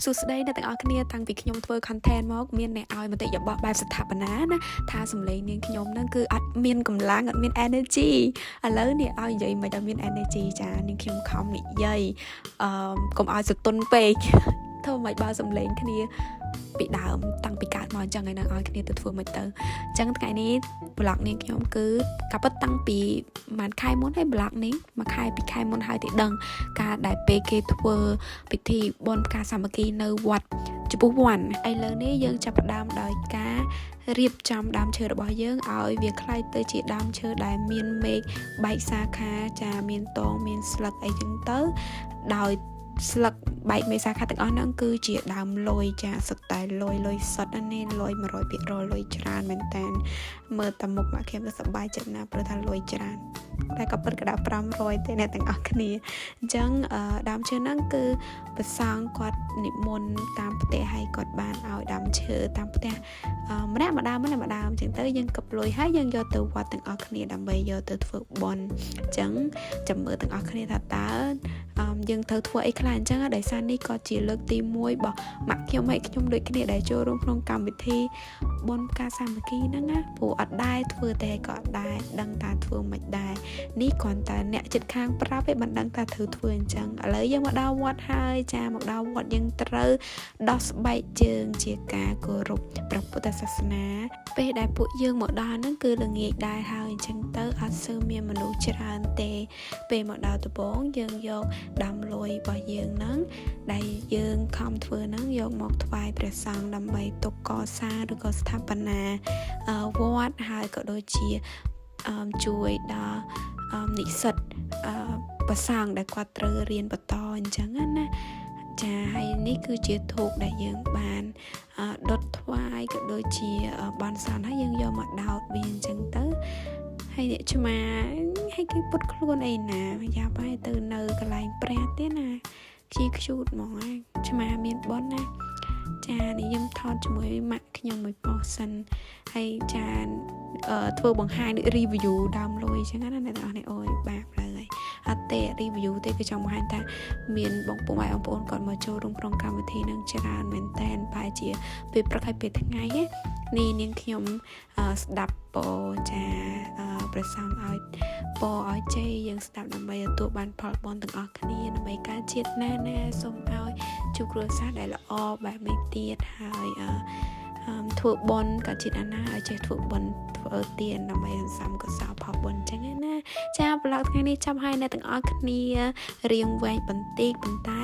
សួស្តីអ្នកទាំងអស់គ្នាតាំងពីខ្ញុំធ្វើ content មកមានអ្នកឲ្យមតិយោបល់បែបស្ថាបនាណាថាសំឡេងនាងខ្ញុំហ្នឹងគឺអត់មានកម្លាំងអត់មាន energy ឥឡូវនេះឲ្យនិយាយមិនឲ្យមាន energy ចានាងខ្ញុំខំនិយាយកុំឲ្យសតុនពេកធ្វើមិនបើសំឡេងគ្នាពីដើមតាំងពីកើតមកអញ្ចឹងឯងឲ្យគ្នាទៅធ្វើមិនទៅអញ្ចឹងថ្ងៃនេះ vlog នាងខ្ញុំគឺកាប់តាំងពីមួយខែមុនហើយ vlog នេះមួយខែពីរខែមុនហើយទីដឹងការដែលពេលគេធ្វើពិធីបុណ្យផ្កាសាមគ្គីនៅវត្តចំពោះវ័នឥឡូវនេះយើងចាប់ផ្ដើមដោយការរៀបចំដើមឈើរបស់យើងឲ្យវាคล้ายទៅជាដើមឈើដែលមានមែកបែកសាខាចាមានតងមានស្លឹកអីចឹងទៅដោយស្លឹកបែកមេសាខាទាំងអស់ហ្នឹងគឺជាដើមលុយចាសុទ្ធតែលុយសុទ្ធណាលុយ 100% លុយច្រើនមែនតើមើលតែមុខមកខ្ញុំទៅសប្បាយចិត្តណាស់ព្រោះថាលុយច្រើនតែក៏ពិតក៏ដល់500ទេអ្នកទាំងអស់គ្នាអញ្ចឹងដើមឈើហ្នឹងគឺប្រសង់គាត់និមន្តតាមផ្ទះហើយគាត់បានឲ្យដើមឈើតាមផ្ទះម្នាក់ម្ដងអញ្ចឹងទៅយើងក៏លុយហើយយើងយកទៅវត្តទាំងអស់គ្នាដើម្បីយកទៅធ្វើបុណ្យអញ្ចឹងចាំមើលទាំងអស់គ្នាថាតើយើងត្រូវធ្វើអីខ្លះអញ្ចឹងដោយសារនេះក៏ជាលើកទី1របស់ម៉ាក់ខ្ញុំហើយខ្ញុំដូចគ្នាដែលចូលរួមក្នុងកម្មវិធីបុណ្យផ្កាសាមគ្គីហ្នឹងណាព្រោះអត់ដែរធ្វើតែក៏អត់ដែរដឹងថាធ្វើមិនដែរនេះគ្រាន់តែអ្នកចិត្តខាងប្រាប់ឯងមិនដឹងថាត្រូវធ្វើអញ្ចឹងឥឡូវយើងមកដល់វត្តហើយចាមកដល់វត្តយើងត្រូវដោះស្បែកជើងជាការគោរពព្រះពុទ្ធសាសនាពេលដែលពួកយើងមកដល់ហ្នឹងគឺល្ងាចដែរហើយអញ្ចឹងទៅអត់សូវមានមនុស្សច្រើនទេពេលមកដល់ដំបូងយើងយកដើមលុយរបស់យើងហ្នឹងដែលយើងខំធ្វើហ្នឹងយកមកថ្វាយព្រះសង្ឃដើម្បីទុកកសាងឬក៏ស្ថាបនាវត្តហើយក៏ដូចជាជួយដល់និស្សិតប្រសង់ដែលគាត់ត្រូវរៀនបន្តអញ្ចឹងណាចាហើយនេះគឺជាធូបដែលយើងបានដុតថ្វាយក៏ដូចជាបន់សន្នហើយយើងយកមកដោតវាអញ្ចឹងទៅហើយអ្នកឆ្មាហើយគេពុតខ្លួនអីណាយ៉ាប់ហើយទៅនៅកន្លែងព្រះទៀតណាខ្ជូតហ្មងហើយឆ្មាមានបនណាចានេះខ្ញុំថតជាមួយម៉ាក់ខ្ញុំមួយប៉ុសសិនហើយចាធ្វើបង្ហាញដូច review ដើមលុយអញ្ចឹងណាអ្នកទាំងអស់នេះអូយបាបឡើយអត់ទេ review ទេគឺចង់បង្ហាញថាមានបងប្អូនគាត់មកចូលរួមក្នុងកម្មវិធីនឹងច្រើនមែនតើប្រហែលជាពេលព្រឹកហើយពេលថ្ងៃនេះនាងខ្ញុំស្ដាប់ពោចាប្រសងឲ្យពោឲ្យជ័យយើងស្ដាប់ដើម្បីទទួលបានផលបុណ្យទាំងអស់គ្នាដើម្បីការជាតិណាសូមឲ្យជួបគ្រួសារដែលល្អបែបនេះទៀតហើយធ្វើបុណ្យក៏ជាតិណាឲ្យចេះធ្វើបុណ្យធ្វើទានដើម្បីសន្សំកុសលផលបុណ្យអញ្ចឹងណាចាប្លុកថ្ងៃនេះចាប់ហើយអ្នកទាំងអស់គ្នារៀងវែងបន្តិចប៉ុន្តែ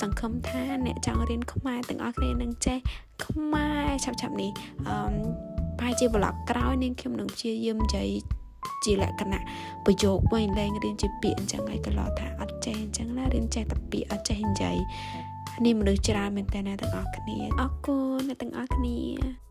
សង្ឃឹមថាអ្នកចង់រៀនខ្មែរទាំងអស់គ្នានឹងចេះខ្មែរឆាប់នេះប្រហែលជាប្លុកក្រោយនាងខ្ញុំនឹងព្យាយាមនិយាយជាលក្ខណៈប្រយោគវិញលែងរៀនជាពាក្យអញ្ចឹងហើយកន្លងថាអត់ចេះអញ្ចឹងណារៀនចេះតែពាក្យអត់ចេះនិយាយនេះមនុស្សច្រើនមែនតើអ្នកទាំងអស់គ្នាអរគុណអ្នកទាំងអស់គ្នា